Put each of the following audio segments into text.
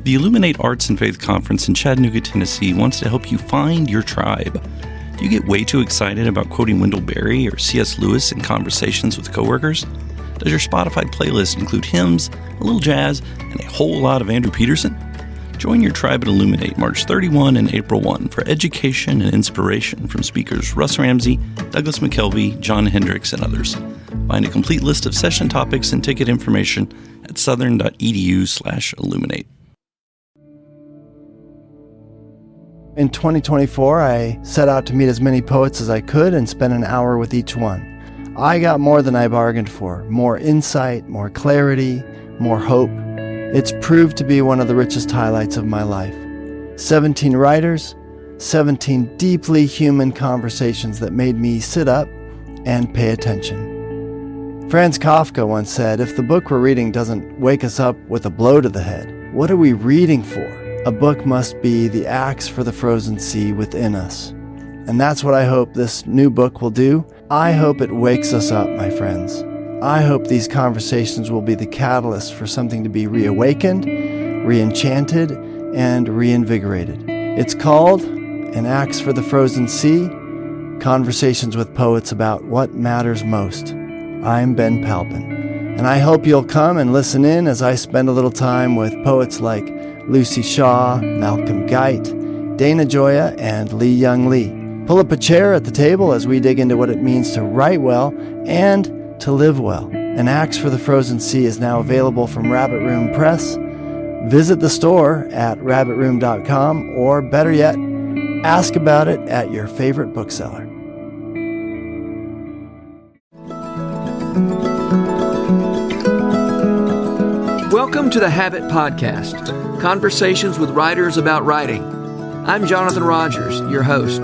The Illuminate Arts and Faith Conference in Chattanooga, Tennessee wants to help you find your tribe. Do you get way too excited about quoting Wendell Berry or C.S. Lewis in conversations with coworkers? Does your Spotify playlist include hymns, a little jazz, and a whole lot of Andrew Peterson? Join your tribe at Illuminate March 31 and April 1 for education and inspiration from speakers Russ Ramsey, Douglas McKelvey, John Hendricks, and others. Find a complete list of session topics and ticket information at southern.edu/illuminate. In 2024, I set out to meet as many poets as I could and spend an hour with each one. I got more than I bargained for, more insight, more clarity, more hope. It's proved to be one of the richest highlights of my life. 17 writers, 17 deeply human conversations that made me sit up and pay attention. Franz Kafka once said, if the book we're reading doesn't wake us up with a blow to the head, what are we reading for? A book must be the axe for the frozen sea within us. And that's what I hope this new book will do. I hope it wakes us up, my friends. I hope these conversations will be the catalyst for something to be reawakened, re-enchanted, and reinvigorated. It's called An Axe for the Frozen Sea, Conversations with Poets About What Matters Most. I'm Ben Palpin, and I hope you'll come and listen in as I spend a little time with poets like Lucy Shaw, Malcolm Guite, Dana Gioia, and Lee Young Lee. Pull up a chair at the table as we dig into what it means to write well and to live well. An Axe for the Frozen Sea is now available from Rabbit Room Press. Visit the store at rabbitroom.com, or better yet, ask about it at your favorite bookseller. Welcome to the Habit Podcast, conversations with writers about writing. I'm Jonathan Rogers, your host.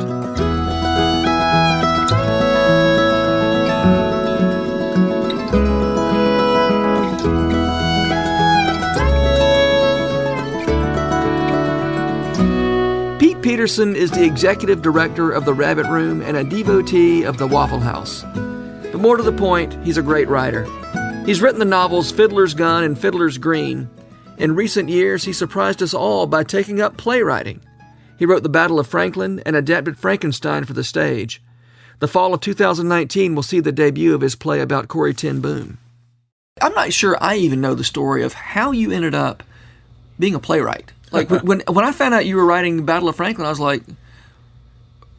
Pete Peterson is the executive director of the Rabbit Room and a devotee of the Waffle House. But more to the point, he's a great writer. He's written the novels Fiddler's Gun and Fiddler's Green. In recent years, he surprised us all by taking up playwriting. He wrote The Battle of Franklin and adapted Frankenstein for the stage. The fall of 2019 will see the debut of his play about Corrie ten Boom. I'm not sure I even know the story of how you ended up being a playwright. Like when I found out you were writing Battle of Franklin, I was like,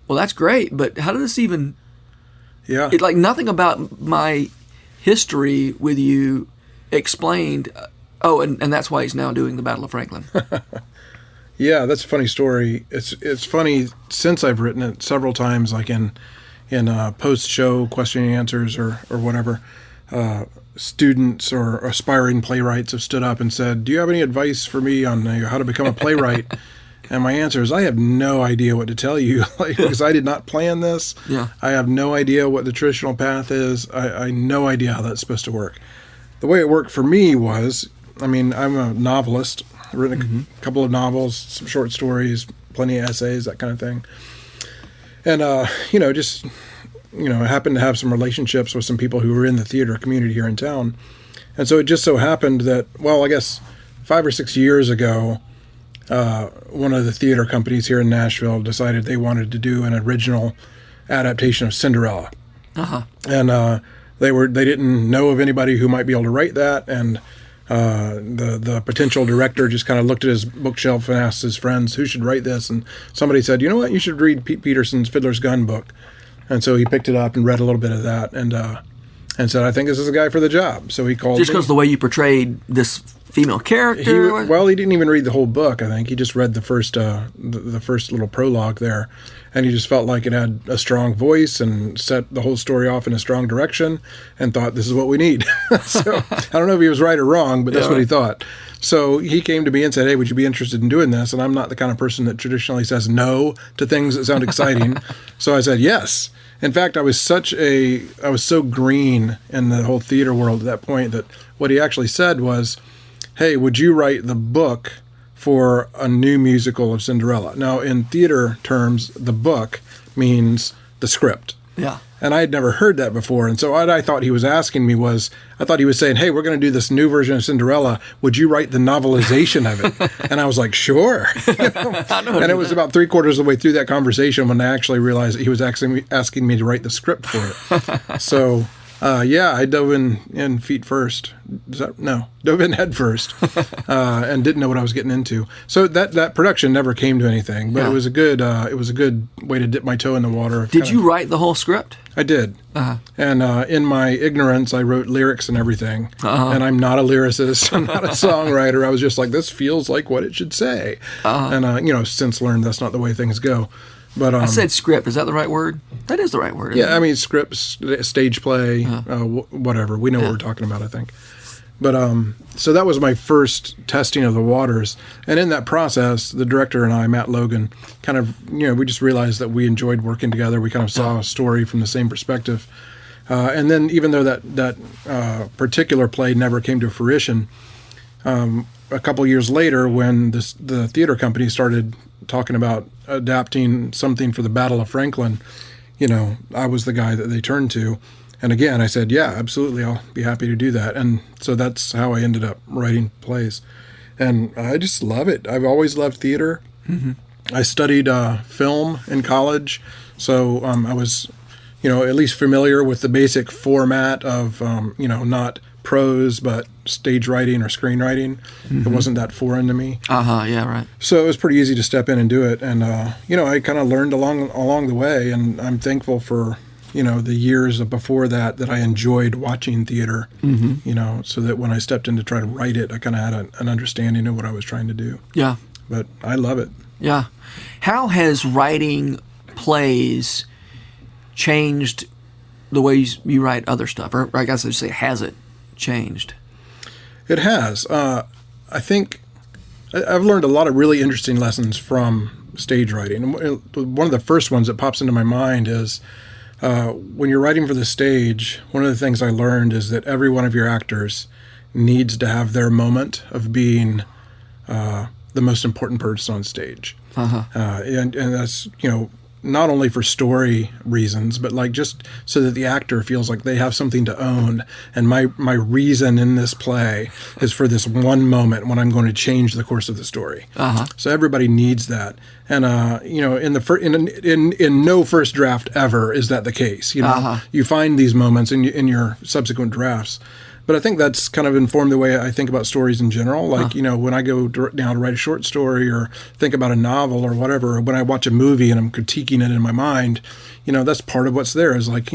well, that's great, but how did this even... Yeah. Like nothing about my history with you explained... and that's why he's now doing the Battle of Franklin. Yeah, that's a funny story. It's funny since I've written it several times, like in post-show question and answers or whatever. Students or aspiring playwrights have stood up and said, "Do you have any advice for me on how to become a playwright?" And my answer is, I have no idea what to tell you, because I did not plan this. Yeah. I have no idea what the traditional path is. I have no idea how that's supposed to work. The way it worked for me was, I'm a novelist. I've written a couple of novels, some short stories, plenty of essays, that kind of thing. And, I happened to have some relationships with some people who were in the theater community here in town. And so it just so happened that, I guess 5 or 6 years ago, one of the theater companies here in Nashville decided they wanted to do an original adaptation of Cinderella. Uh-huh. And they didn't know of anybody who might be able to write that, and the potential director just kind of looked at his bookshelf and asked his friends who should write this, and somebody said, "You know what, you should read Pete Peterson's Fiddler's Gun book." And so he picked it up and read a little bit of that, and said, "I think this is a guy for the job." So he called just because the way you portrayed this female character. He didn't even read the whole book. I think he just read the first little prologue there, and he just felt like it had a strong voice and set the whole story off in a strong direction, and thought, this is what we need. So I don't know if he was right or wrong, but that's what he thought. So he came to me and said, "Hey, would you be interested in doing this?" And I'm not the kind of person that traditionally says no to things that sound exciting. So I said yes. In fact, I was so green in the whole theater world at that point that what he actually said was, "Hey, would you write the book for a new musical of Cinderella?" Now, in theater terms, the book means the script. Yeah. And I had never heard that before. And so what I thought he was asking me was, I thought he was saying, hey, we're going to do this new version of Cinderella. Would you write the novelization of it? And I was like, sure. And it was about 3/4 of the way through that conversation when I actually realized that he was asking me to write the script for it. So, I dove in feet first. Dove in head first, and didn't know what I was getting into. So that production never came to anything, but it was a good way to dip my toe in the water. Did you write the whole script? I did. And in my ignorance, I wrote lyrics and everything. And I'm not a lyricist. I'm not a songwriter. I was just like, this feels like what it should say. And since learned that's not the way things go. But I said script. Is that the right word? That is the right word. Yeah, I mean scripts, stage play, whatever. We know what we're talking about, I think. But so that was my first testing of the waters, and in that process, the director and I, Matt Logan, kind of we just realized that we enjoyed working together. We kind of saw a story from the same perspective, and then even though that particular play never came to fruition, a couple years later, when the theater company started talking about adapting something for the Battle of Franklin, I was the guy that they turned to. And again, I said, yeah, absolutely, I'll be happy to do that. And so that's how I ended up writing plays. And I just love it. I've always loved theater. Mm-hmm. I studied film in college, so I was, at least familiar with the basic format of, not prose, but stage writing or screenwriting. Mm-hmm. It wasn't that foreign to me. Yeah, right. So it was pretty easy to step in and do it. And, I kind of learned along the way, and I'm thankful for, the years before that I enjoyed watching theater, so that when I stepped in to try to write it, I kind of had an understanding of what I was trying to do. Yeah. But I love it. Yeah. How has writing plays changed the way you write other stuff? Or I guess I should say, has it changed? It has. I think I've learned a lot of really interesting lessons from stage writing. One of the first ones that pops into my mind is when you're writing for the stage, one of the things I learned is that every one of your actors needs to have their moment of being the most important person on stage. And that's, not only for story reasons, but like just so that the actor feels like they have something to own. And my reason in this play is for this one moment when I'm going to change the course of the story. So everybody needs that. And in no first draft ever is that the case. You find these moments in your subsequent drafts. But I think that's kind of informed the way I think about stories in general. Like, when I go now to write a short story or think about a novel or whatever, or when I watch a movie and I'm critiquing it in my mind, that's part of what's there is like,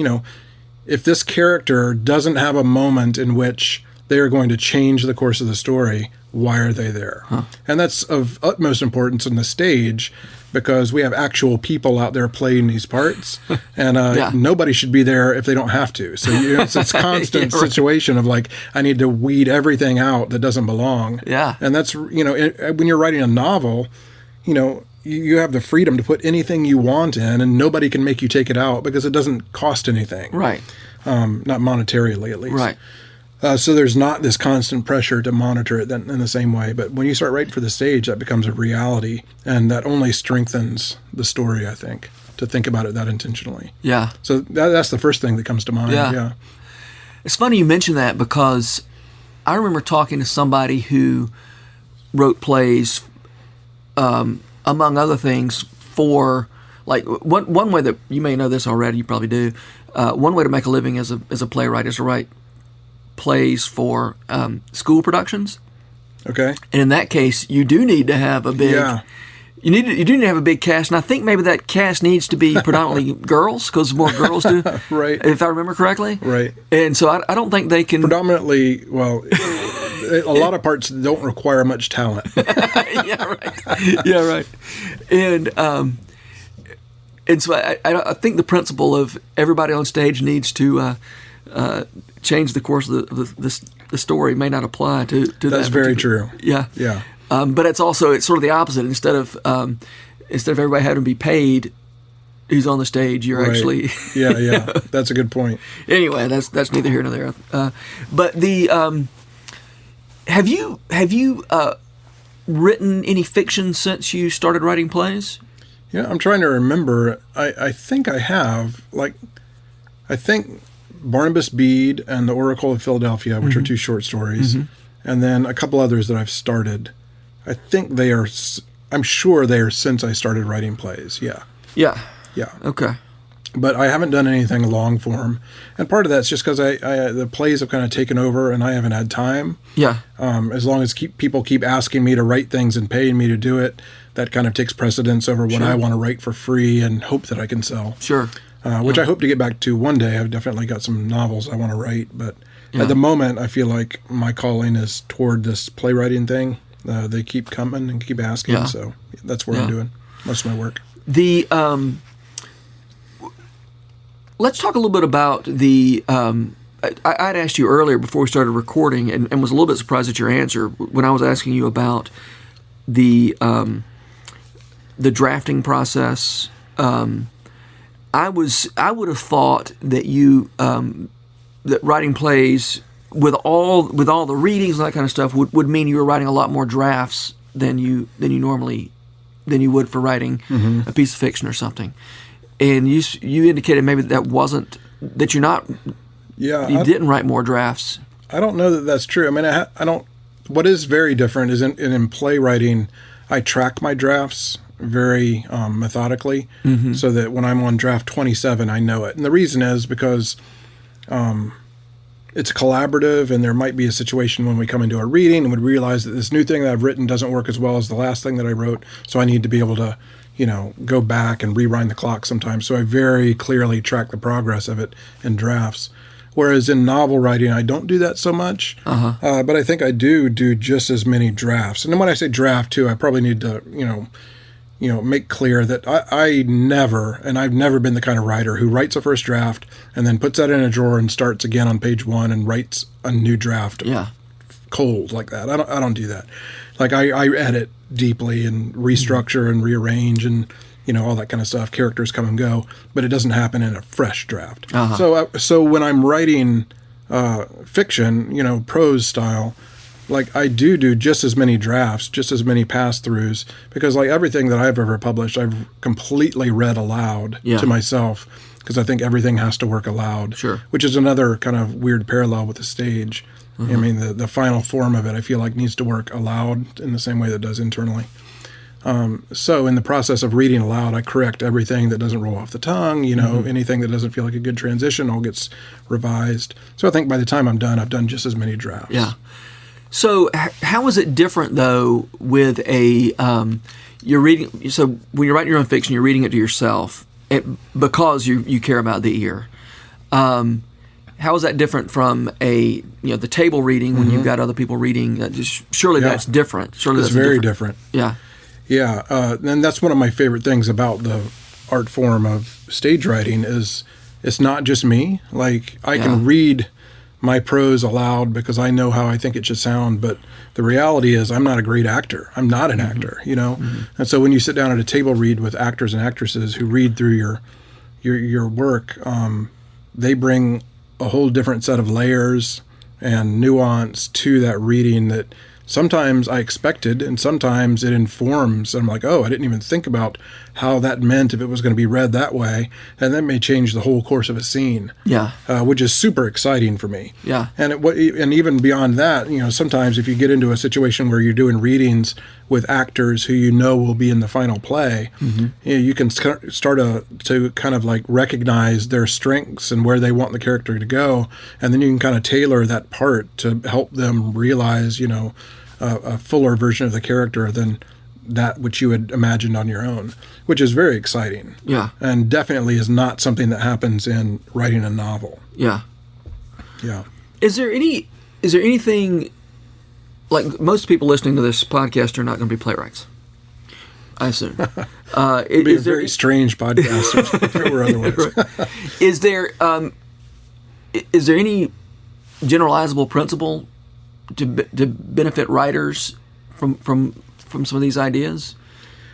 if this character doesn't have a moment in which they are going to change the course of the story, why are they there? And that's of utmost importance in the stage because we have actual people out there playing these parts, and nobody should be there if they don't have to. So it's this constant situation of like, I need to weed everything out that doesn't belong. Yeah. And that's, when you're writing a novel, you have the freedom to put anything you want in, and nobody can make you take it out because it doesn't cost anything. Right. Not monetarily, at least. Right. So there's not this constant pressure to monitor it in the same way. But when you start writing for the stage, that becomes a reality. And that only strengthens the story, I think, to think about it that intentionally. Yeah. So that's the first thing that comes to mind. Yeah. It's funny you mention that because I remember talking to somebody who wrote plays, among other things, for, like, one way that, you may know this already, you probably do, one way to make a living as a playwright is to write plays for school productions. Okay. And in that case, you do need to have a big you do need to have a big cast, and I think maybe that cast needs to be predominantly girls because more girls do. Right. If I remember correctly. Right. And so I don't think they can predominantly. Well, a lot of parts don't require much talent. Yeah. Right. Yeah. Right. And so I think the principle of everybody on stage needs to change the course of the story may not apply to that. That's very true. Yeah. Yeah. But it's sort of the opposite. Instead of everybody having to be paid who's on the stage, you're actually yeah. That's a good point. Anyway, that's neither here nor there. But the have you written any fiction since you started writing plays? Yeah, I'm trying to remember. I think I have. Like, I think Barnabas Bede and The Oracle of Philadelphia, which are 2 short stories, and then a couple others that I've started. I think I'm sure they are since I started writing plays. Yeah. Yeah. Yeah. Okay. But I haven't done anything long form. And part of that's just because the plays have kind of taken over and I haven't had time. Yeah. As long as people keep asking me to write things and paying me to do it, that kind of takes precedence over what I want to write for free and hope that I can sell. Sure. Which I hope to get back to one day. I've definitely got some novels I want to write. But at the moment, I feel like my calling is toward this playwriting thing. They keep coming and keep asking. So that's where I'm doing most of my work. Let's talk a little bit about the. I'd asked you earlier before we started recording, and was a little bit surprised at your answer when I was asking you about the drafting process. I would have thought that you that writing plays with all the readings and that kind of stuff would mean you were writing a lot more drafts than you would for writing a piece of fiction or something. And you indicated maybe that you're not. Yeah, you didn't write more drafts. I don't know that that's true. I mean, I don't. What is very different is in playwriting, I track my drafts very methodically, so that when I'm on draft 27, I know it. And the reason is because it's collaborative, and there might be a situation when we come into a reading and would realize that this new thing that I've written doesn't work as well as the last thing that I wrote. So I need to be able to, go back and rewind the clock sometimes. So I very clearly track the progress of it in drafts. Whereas in novel writing, I don't do that so much. But I think I do just as many drafts. And then when I say draft too, I probably need to, make clear that I've never been the kind of writer who writes a first draft and then puts that in a drawer and starts again on page 1 and writes a new draft cold like that. I don't do that. Like I edit deeply and restructure and rearrange and all that kind of stuff. Characters come and go, but it doesn't happen in a fresh draft. So when I'm writing fiction, prose style, like I do just as many drafts, just as many pass-throughs, because like everything that I've ever published, I've completely read aloud to myself, because I think everything has to work aloud, which is another kind of weird parallel with the stage. I mean, the final form of it, I feel like needs to work aloud in the same way that it does internally. So in the process of reading aloud, I correct everything that doesn't roll off the tongue, anything that doesn't feel like a good transition all gets revised. So I think by the time I'm done, I've done just as many drafts. Yeah. So how is it different, though, with you're reading, so when you're writing your own fiction, you're reading it to yourself because you care about the ear. How is that different from the table reading when you've got other people reading? Surely that's different. Surely it's that's very different. Yeah. Yeah, and that's one of my favorite things about the art form of stage writing is it's not just me. Like I can read my prose aloud because I know how I think it should sound, but the reality is I'm not a great actor. I'm not an actor, And so when you sit down at a table read with actors and actresses who read through your work, they bring a whole different set of layers and nuance to that reading that sometimes I expected, and sometimes it informs. And I'm like, oh, I didn't even think about how that meant if it was going to be read that way, and that may change the whole course of a scene. Yeah, which is super exciting for me. Yeah, and even beyond that, sometimes if you get into a situation where you're doing readings with actors who will be in the final play, you can start to kind of like recognize their strengths and where they want the character to go, and then you can kind of tailor that part to help them realize, a fuller version of the character than that which you had imagined on your own, which is very exciting. Yeah. And definitely is not something that happens in writing a novel. Yeah. Yeah. Is there anything, like most people listening to this podcast are not going to be playwrights, I assume. It'd be a very strange podcast if it were otherwise. Is there any generalizable principle to benefit writers from some of these ideas?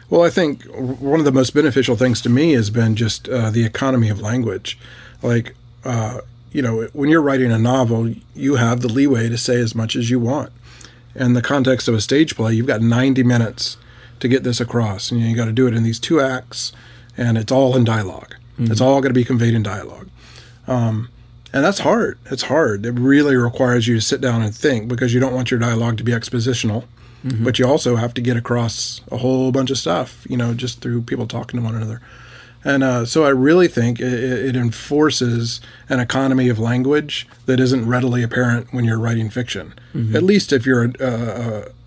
Well, I think one of the most beneficial things to me has been just the economy of language. Like, when you're writing a novel, you have the leeway to say as much as you want. In the context of a stage play, you've got 90 minutes to get this across, and you got to do it in these 2 acts, and it's all in dialogue. It's all going to be conveyed in dialogue. And that's hard. It's hard. It really requires you to sit down and think, because you don't want your dialogue to be expositional, but you also have to get across a whole bunch of stuff, just through people talking to one another. And so I really think it enforces an economy of language that isn't readily apparent when you're writing fiction, at least if you're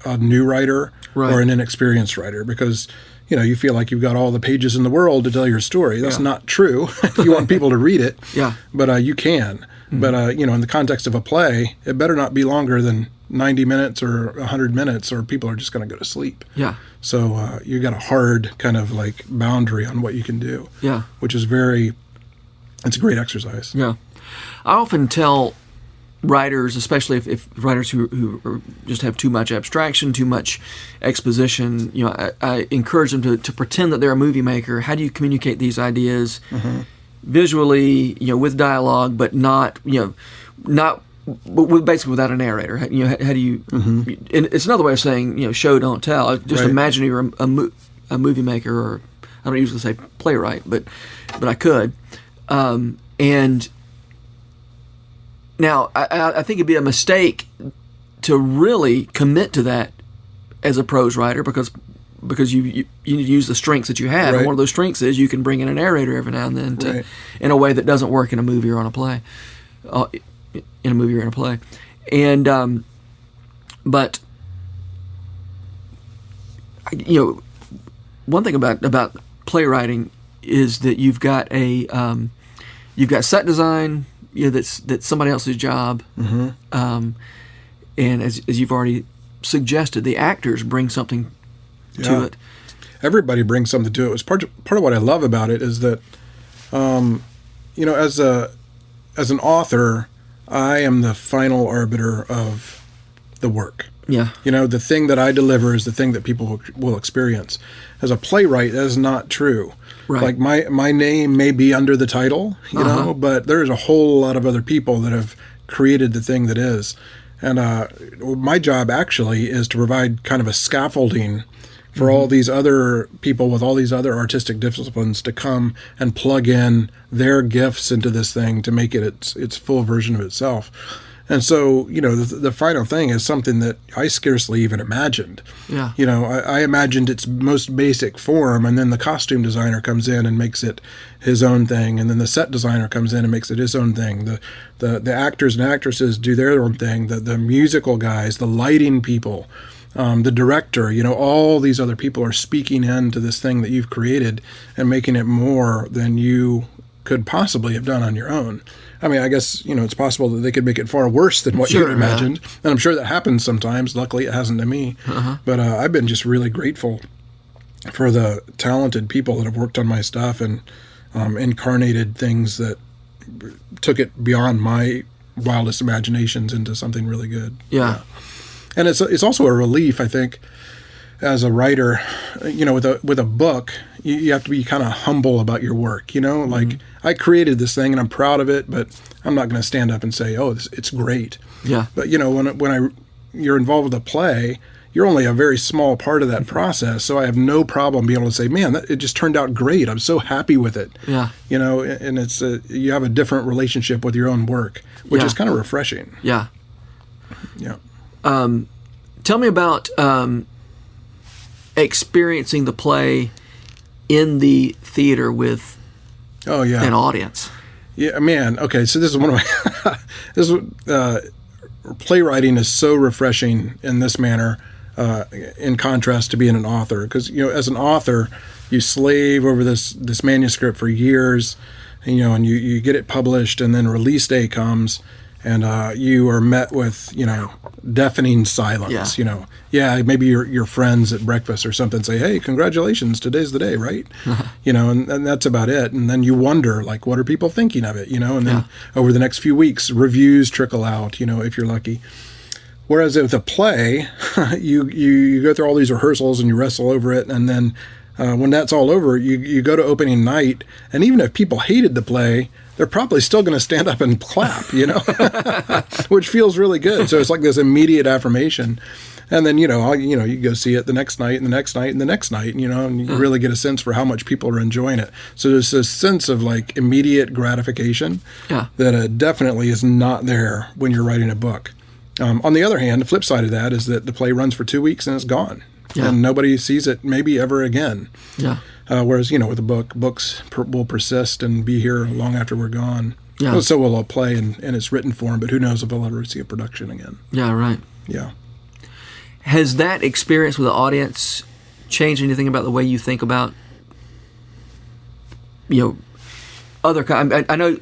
a new writer or an inexperienced writer, because you feel like you've got all the pages in the world to tell your story. That's not true if you want people to read it. But you can. But, in the context of a play, it better not be longer than 90 minutes or 100 minutes, or people are just going to go to sleep. So you got a hard kind of like boundary on what you can do. Which is it's a great exercise. I often tell writers, especially if writers who just have too much abstraction, too much exposition, I encourage them to pretend that they're a movie maker. How do you communicate these ideas visually, with dialogue, but not basically without a narrator? How do you? And it's another way of saying, show don't tell. Just imagine you're a movie maker, or I don't usually say playwright, but I could, and. Now, I think it'd be a mistake to really commit to that as a prose writer, because you need to use the strengths that you have. And one of those strengths is you can bring in a narrator every now and then in a way that doesn't work in a movie or on a play. And but one thing about playwriting is that you've got set design. That's somebody else's job. And as you've already suggested, the actors bring something to it. Everybody brings something to it. It's part of what I love about it is that, as an author, I am the final arbiter of the work. The thing that I deliver is the thing that people will experience. As a playwright, that is not true. Like my name may be under the title, but there's a whole lot of other people that have created the thing that is. And my job actually is to provide kind of a scaffolding for all these other people with all these other artistic disciplines to come and plug in their gifts into this thing to make it its full version of itself. And so, the final thing is something that I scarcely even imagined. I imagined its most basic form, and then the costume designer comes in and makes it his own thing, and then the set designer comes in and makes it his own thing. The actors and actresses do their own thing. The musical guys, the lighting people, the director, all these other people are speaking into this thing that you've created and making it more than you could possibly have done on your own. I mean, I guess, it's possible that they could make it far worse than what you had imagined. And I'm sure that happens sometimes. Luckily, it hasn't to me. But I've been just really grateful for the talented people that have worked on my stuff and incarnated things that took it beyond my wildest imaginations into something really good. And it's also a relief, I think, as a writer, with a book, you have to be kind of humble about your work, like I created this thing and I'm proud of it, but I'm not going to stand up and say, oh, it's great. But when you're involved with a play, you're only a very small part of that process. So I have no problem being able to say, man, it just turned out great. I'm so happy with it. And it's you have a different relationship with your own work, which is kind of refreshing. Tell me about experiencing the play in the theater with an audience. Man. Okay, so this is one of my playwriting is so refreshing in this manner, in contrast to being an author, because as an author you slave over this manuscript for years, and you get it published, and then release day comes, and you are met with deafening silence. Maybe your friends at breakfast or something say, hey, congratulations, today's the day, right? And that's about it. And then you wonder, like, what are people thinking of it? And then over the next few weeks, reviews trickle out, if you're lucky. Whereas with a play, you go through all these rehearsals and you wrestle over it, and then when that's all over, you go to opening night, and even if people hated the play, they're probably still going to stand up and clap, which feels really good. So it's like this immediate affirmation. And then, you go see it the next night and the next night and the next night, and you really get a sense for how much people are enjoying it. So there's this sense of like immediate gratification that definitely is not there when you're writing a book. On the other hand, the flip side of that is that the play runs for 2 weeks and it's gone. Yeah. And nobody sees it maybe ever again. Yeah. Whereas, with a book, books will persist and be here long after we're gone. Yeah. So will a play in its written form, but who knows if we'll ever see a production again. Yeah, right. Yeah. Has that experience with the audience changed anything about the way you think about, other kind? I know.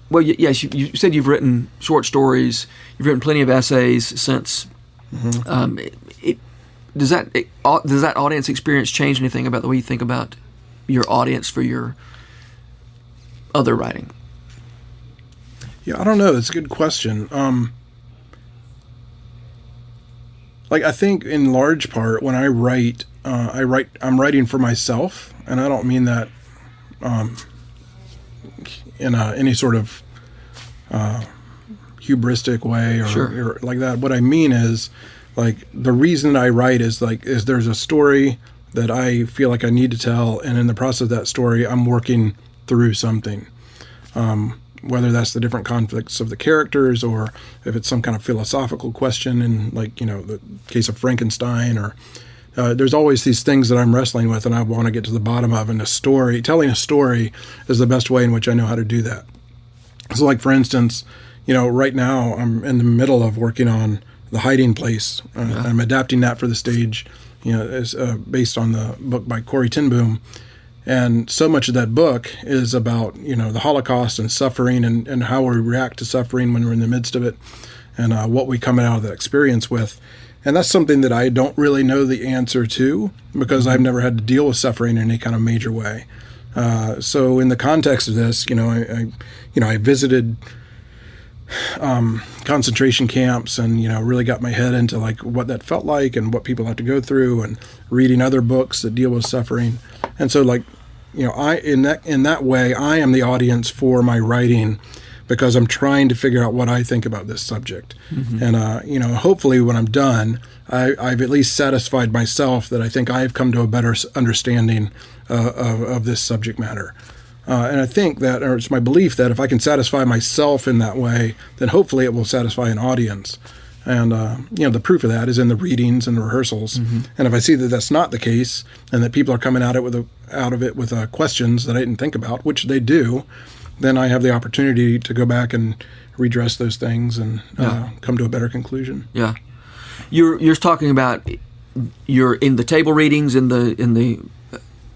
Well, yes, you said you've written short stories. You've written plenty of essays since. Mm-hmm. Does that audience experience change anything about the way you think about your audience for your other writing? Yeah, I don't know. That's a good question. I think in large part when I write, I'm writing for myself, and I don't mean that in any sort of hubristic way or like that. What I mean is, the reason I write is there's a story that I feel like I need to tell, and in the process of that story, I'm working through something. Whether that's the different conflicts of the characters, or if it's some kind of philosophical question in, the case of Frankenstein, or there's always these things that I'm wrestling with and I want to get to the bottom of. And telling a story is the best way in which I know how to do that. So, for instance, right now I'm in the middle of working on The Hiding Place. I'm adapting that for the stage, as based on the book by Corrie. And so much of that book is about, the Holocaust and suffering and how we react to suffering when we're in the midst of it, and what we come out of that experience with. And that's something that I don't really know the answer to, because I've never had to deal with suffering in any kind of major way. So in the context of this, I visited concentration camps and, really got my head into what that felt like and what people have to go through, and reading other books that deal with suffering. And so in that way, I am the audience for my writing, because I'm trying to figure out what I think about this subject. Mm-hmm. And, hopefully when I'm done, I've at least satisfied myself that I think I've come to a better understanding of this subject matter. And I think that, or it's my belief that if I can satisfy myself in that way, then hopefully it will satisfy an audience. And, the proof of that is in the readings and the rehearsals. Mm-hmm. And if I see that that's not the case, and that people are coming out of it with questions that I didn't think about, which they do, then I have the opportunity to go back and redress those things and come to a better conclusion. Yeah. You're talking about you're in the table readings, in the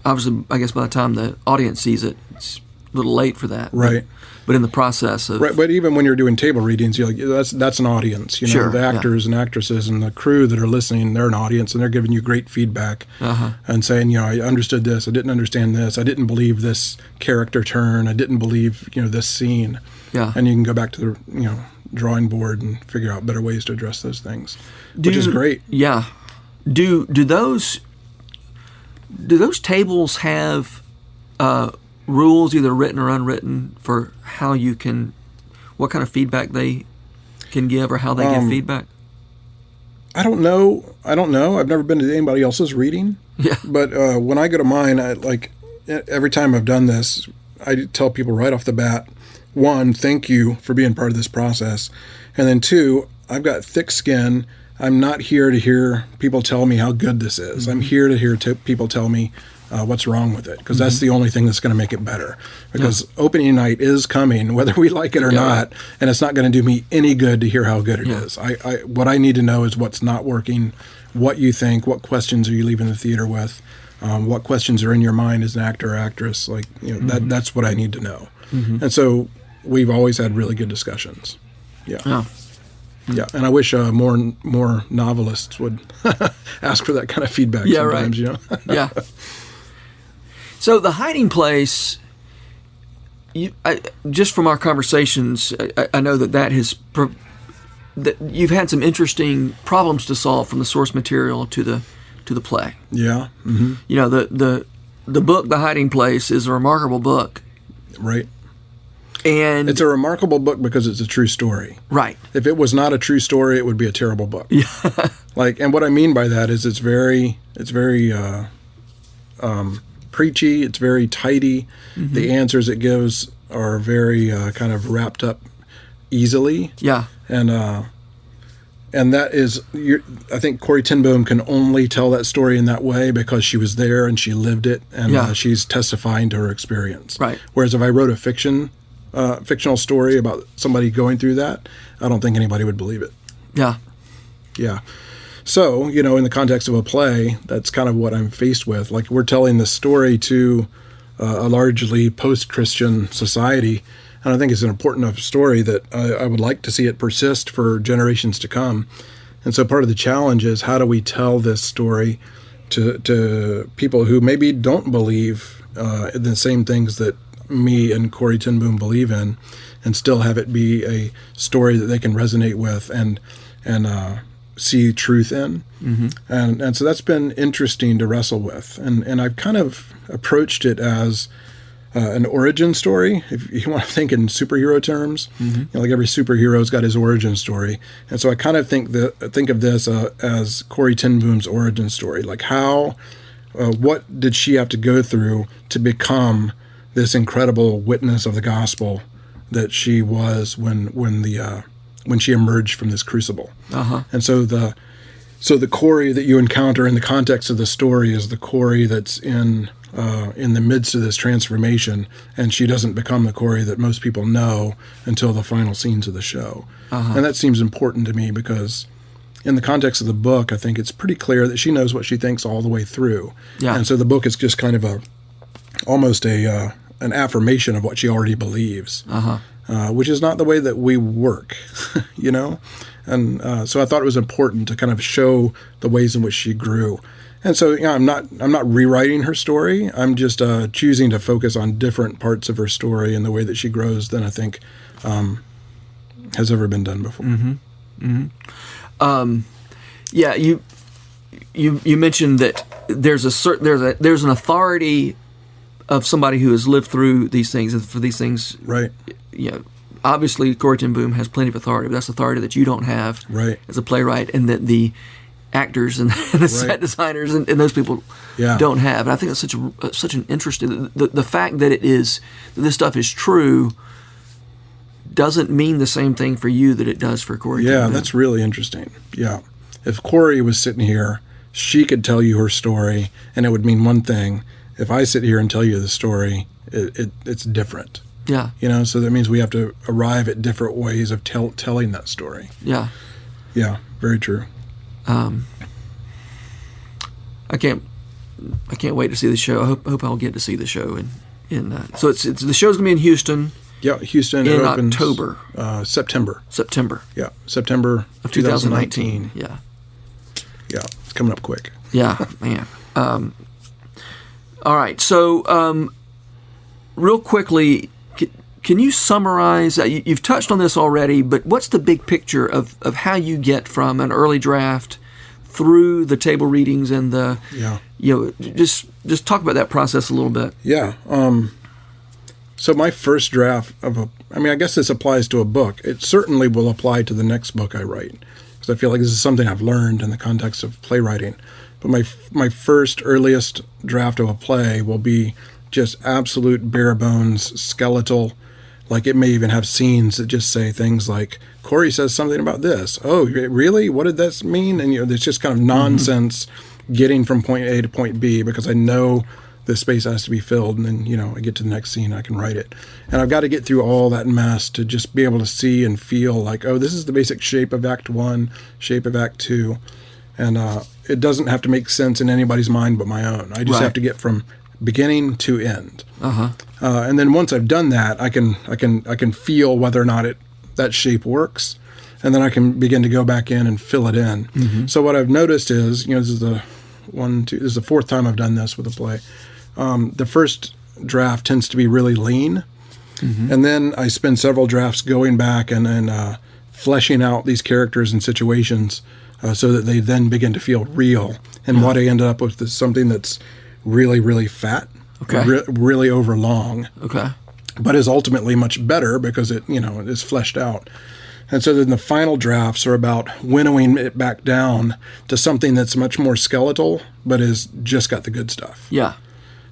obviously, I guess by the time the audience sees it, it's a little late for that. Right. But in the process of... Right, but even when you're doing table readings, that's an audience. Sure, the actors and actresses and the crew that are listening, they're an audience, and they're giving you great feedback and saying, I understood this, I didn't understand this, I didn't believe this character turn, I didn't believe, this scene. Yeah. And you can go back to the, drawing board and figure out better ways to address those things, which is great. Yeah. Do those tables have... rules, either written or unwritten, for how you can, what kind of feedback they can give, or how they give feedback? I don't know. I've never been to anybody else's reading. Yeah. But when I go to mine, every time I've done this, I tell people right off the bat, 1, thank you for being part of this process. And then 2, I've got thick skin. I'm not here to hear people tell me how good this is. Mm-hmm. I'm here to hear people tell me what's wrong with it, because that's the only thing that's going to make it better. Because opening night is coming, whether we like it or not, and it's not going to do me any good to hear how good it is. What I need to know is what's not working, what you think, what questions are you leaving the theater with, what questions are in your mind as an actor or actress. That's what I need to know. Mm-hmm. And so we've always had really good discussions. Yeah. Oh. Yeah, and I wish more novelists would ask for that kind of feedback sometimes, Yeah. So The Hiding Place, just from our conversations, I know that you've had some interesting problems to solve from the source material to the play. Yeah. Mm-hmm. The book The Hiding Place is a remarkable book. Right. And it's a remarkable book because it's a true story. Right. If it was not a true story, it would be a terrible book. Yeah. And what I mean by that is it's very preachy. It's very tidy. Mm-hmm. The answers it gives are very kind of wrapped up easily. Yeah. And that is, I think Corrie ten Boom can only tell that story in that way because she was there and she lived it, and she's testifying to her experience. Right. Whereas if I wrote a fictional story about somebody going through that, I don't think anybody would believe it. Yeah. Yeah. So, in the context of a play, that's kind of what I'm faced with. Like, we're telling this story to a largely post-Christian society, and I think it's an important enough story that I would like to see it persist for generations to come. And so part of the challenge is, how do we tell this story to people who maybe don't believe in the same things that me and Corrie ten Boom believe in, and still have it be a story that they can resonate with and see truth in. Mm-hmm. And so that's been interesting to wrestle with. And I've kind of approached it as an origin story, if you want to think in superhero terms. Mm-hmm. Like every superhero's got his origin story. And so I kind of think of this as Corrie ten Boom's origin story. Like what did she have to go through to become this incredible witness of the gospel that she was when she emerged from this crucible. Uh-huh. And so the Corrie that you encounter in the context of the story is the Corrie that's in the midst of this transformation, and she doesn't become the Corrie that most people know until the final scenes of the show. Uh-huh. And that seems important to me because in the context of the book, I think it's pretty clear that she knows what she thinks all the way through. Yeah. And so the book is just kind of almost an affirmation of what she already believes. Uh-huh. Which is not the way that we work, And so I thought it was important to kind of show the ways in which she grew. And so, I'm not rewriting her story. I'm just choosing to focus on different parts of her story and the way that she grows than I think has ever been done before. Mm-hmm. Mm-hmm. Yeah, you mentioned that there's an authority of somebody who has lived through these things, and for these things, right? Obviously, Corrie ten Boom has plenty of authority, but that's authority that you don't have, right, as a playwright, and that the actors and the set designers and those people don't have. And I think that's such an interesting. The fact that this stuff is true doesn't mean the same thing for you that it does for Corrie. Yeah, that's really interesting. Yeah, if Corrie was sitting here, she could tell you her story, and it would mean one thing. If I sit here and tell you the story, it's different. Yeah. So that means we have to arrive at different ways of telling that story. Yeah. Yeah, very true. I can't wait to see the show. I hope I'll get to see the show. So it's the show's gonna be in Houston. Yeah, Houston. In it opens October. September. Yeah, September of 2019. Yeah. Yeah, it's coming up quick. Yeah, man. All right, so real quickly, can you summarize? You've touched on this already, but what's the big picture of how you get from an early draft through the table readings and just talk about that process a little bit. Yeah. So my first draft I guess this applies to a book. It certainly will apply to the next book I write, because I feel like this is something I've learned in the context of playwriting. But my first earliest draft of a play will be just absolute bare bones, skeletal. Like, it may even have scenes that just say things like, Corrie says something about this. Oh, really? What did that mean? And there's just kind of nonsense getting from point A to point B, because I know the space has to be filled, and then I get to the next scene, I can write it. And I've got to get through all that mess to just be able to see and feel like, oh, this is the basic shape of Act 1, shape of Act 2. And it doesn't have to make sense in anybody's mind but my own. I just have to get from beginning to end. And then once I've done that, I can feel whether or not that shape works, and then I can begin to go back in and fill it in. Mm-hmm. So what I've noticed is, this is the fourth time I've done this with a play. The first draft tends to be really lean, and then I spend several drafts going back and fleshing out these characters and situations so that they then begin to feel real. And what I end up with is something that's really, really fat, really overlong. Okay. but is ultimately much better because it is fleshed out. And so then the final drafts are about winnowing it back down to something that's much more skeletal, but is just got the good stuff. Yeah.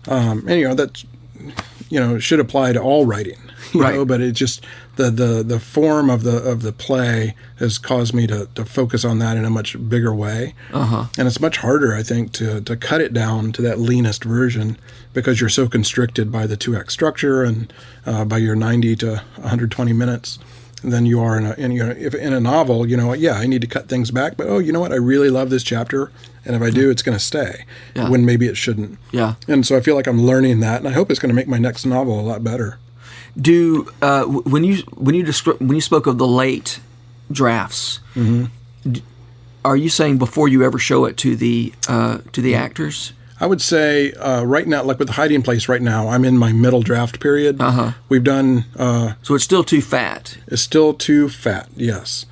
And that's should apply to all writing, Right. But it just the form of the play has caused me to focus on that in a much bigger way. And it's much harder, I think, to cut it down to that leanest version because you're so constricted by the 2-act structure and by your 90 to 120 minutes than you are if in a novel. I need to cut things back, but I really love this chapter, and if I do, it's going to stay. Yeah. When maybe it shouldn't. Yeah. And so I feel like I'm learning that, and I hope it's going to make my next novel a lot better. When you spoke of the late drafts, are you saying before you ever show it to the actors? I would say right now, like with the Hiding Place right now, I'm in my middle draft period. We've done... so it's still too fat. It's still too fat, yes.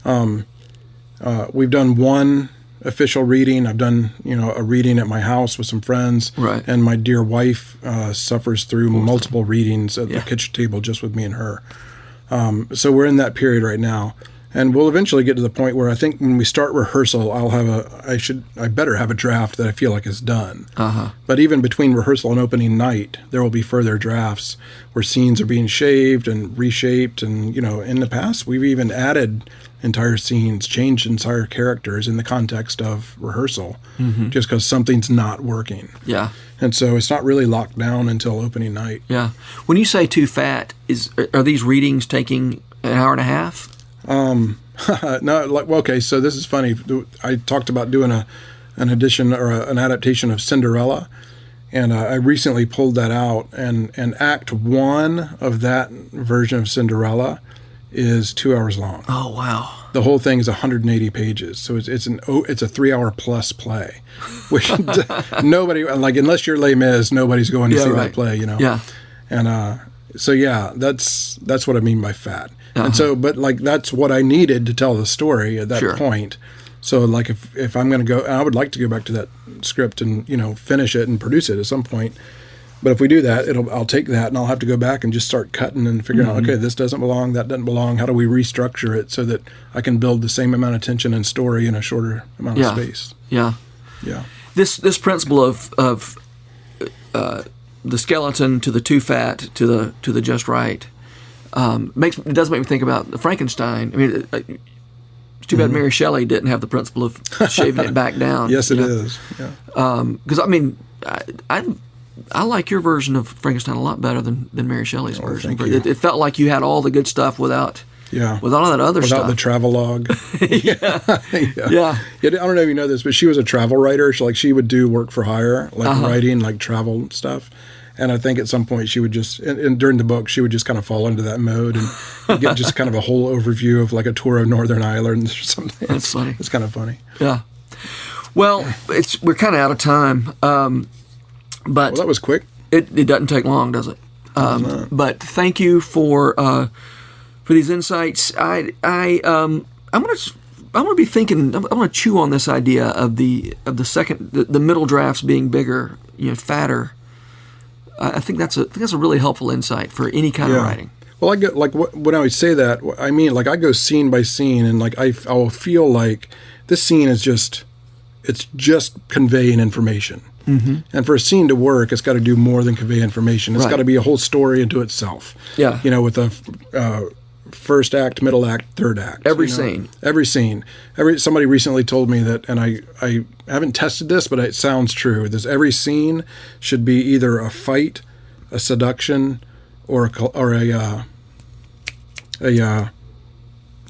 We've done one official reading. I've done, a reading at my house with some friends. Right. And my dear wife suffers through multiple readings at the kitchen table just with me and her. So we're in that period right now. And we'll eventually get to the point where I think when we start rehearsal, I better have a draft that I feel like is done. But even between rehearsal and opening night, there will be further drafts where scenes are being shaved and reshaped. And, in the past, we've even added entire scenes, changed entire characters in the context of rehearsal, just because something's not working. Yeah. And so it's not really locked down until opening night. Yeah. When you say too fat, are these readings taking an hour and a half? No, okay, so this is funny. I talked about doing an edition or an adaptation of Cinderella, and I recently pulled that out, and Act 1 of that version of Cinderella is 2 hours long. Oh, wow. The whole thing is 180 pages, so it's a 3-hour plus play, which nobody, like, unless you're Les Mis, nobody's going to see that play, Yeah. And so that's what I mean by fat. And so, but like that's what I needed to tell the story at that point. So like if I'm going to go, and I would like to go back to that script and finish it and produce it at some point. But if we do that, I'll take that and I'll have to go back and just start cutting and figuring out, okay, this doesn't belong, that doesn't belong. How do we restructure it so that I can build the same amount of tension and story in a shorter amount of space? Yeah. Yeah. This principle of the skeleton to the too fat to the just right does make me think about the Frankenstein. I mean, it's too bad Mary Shelley didn't have the principle of shaving it back down. Yes, it is. Yeah. Because I mean, I like your version of Frankenstein a lot better than Mary Shelley's version. Thank you. It felt like you had all the good stuff without all that other stuff. Without the travelogue. Yeah. I don't know if you know this, but she was a travel writer. She would do work for hire, like writing, like travel stuff. And I think at some point she would just, and during the book, she would just kind of fall into that mode and get just kind of a whole overview of like a tour of Northern Ireland or something. That's funny. It's kind of funny. Yeah. Well, we're kind of out of time. But that was quick. It doesn't take long, does it? But thank you for these insights. I'm gonna be thinking. I'm gonna chew on this idea of the second, the middle drafts being bigger, fatter. I think that's a really helpful insight for any kind of writing. Well, I get when I say that, I mean I go scene by scene, and I will feel like this scene is just conveying information. And for a scene to work, it's got to do more than convey information. It's got to be a whole story into itself. Yeah. With a first act, middle act, third act. Every scene. Somebody recently told me that, and I haven't tested this, but it sounds true. Every scene should be either a fight, a seduction, or a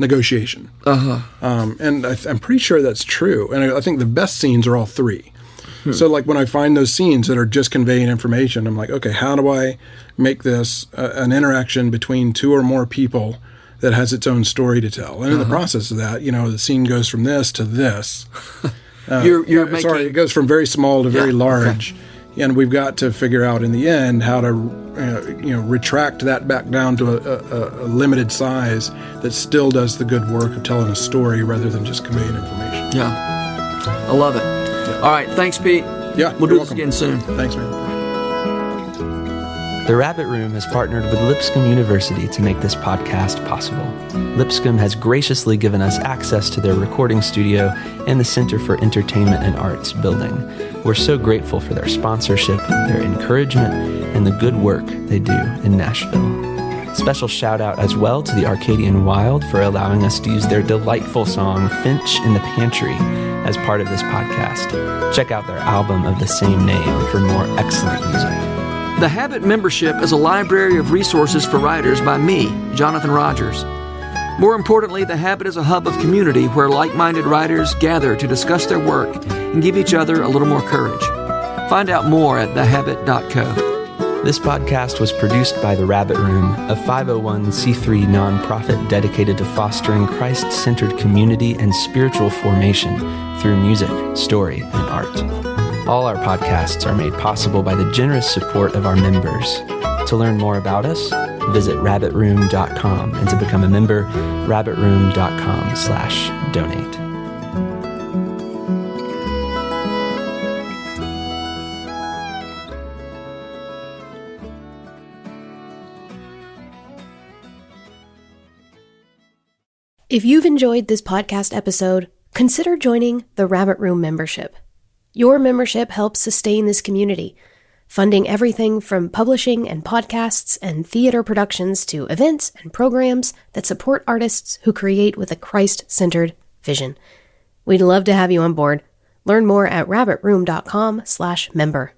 negotiation. And I'm pretty sure that's true. And I think the best scenes are all three. So when I find those scenes that are just conveying information, I'm like, okay, how do I make this an interaction between two or more people that has its own story to tell? And in the process of that, the scene goes from this to this. It goes from very small to very large. Okay. And we've got to figure out in the end how to, retract that back down to a limited size that still does the good work of telling a story rather than just conveying information. Yeah. I love it. All right. Thanks, Pete. Yeah. We'll do this again soon. Thanks, man. The Rabbit Room has partnered with Lipscomb University to make this podcast possible. Lipscomb has graciously given us access to their recording studio and the Center for Entertainment and Arts building. We're so grateful for their sponsorship, their encouragement, and the good work they do in Nashville. Special shout out as well to the Arcadian Wild for allowing us to use their delightful song Finch in the Pantry as part of this podcast. Check out their album of the same name for more excellent music. The Habit membership is a library of resources for writers by me, Jonathan Rogers. More importantly, The Habit is a hub of community where like-minded writers gather to discuss their work and give each other a little more courage. Find out more at thehabit.co. This podcast was produced by The Rabbit Room, a 501c3 nonprofit dedicated to fostering Christ-centered community and spiritual formation through music, story, and art. All our podcasts are made possible by the generous support of our members. To learn more about us, visit rabbitroom.com, and to become a member, rabbitroom.com/donate. If you've enjoyed this podcast episode, consider joining the Rabbit Room membership. Your membership helps sustain this community, funding everything from publishing and podcasts and theater productions to events and programs that support artists who create with a Christ-centered vision. We'd love to have you on board. Learn more at rabbitroom.com/member.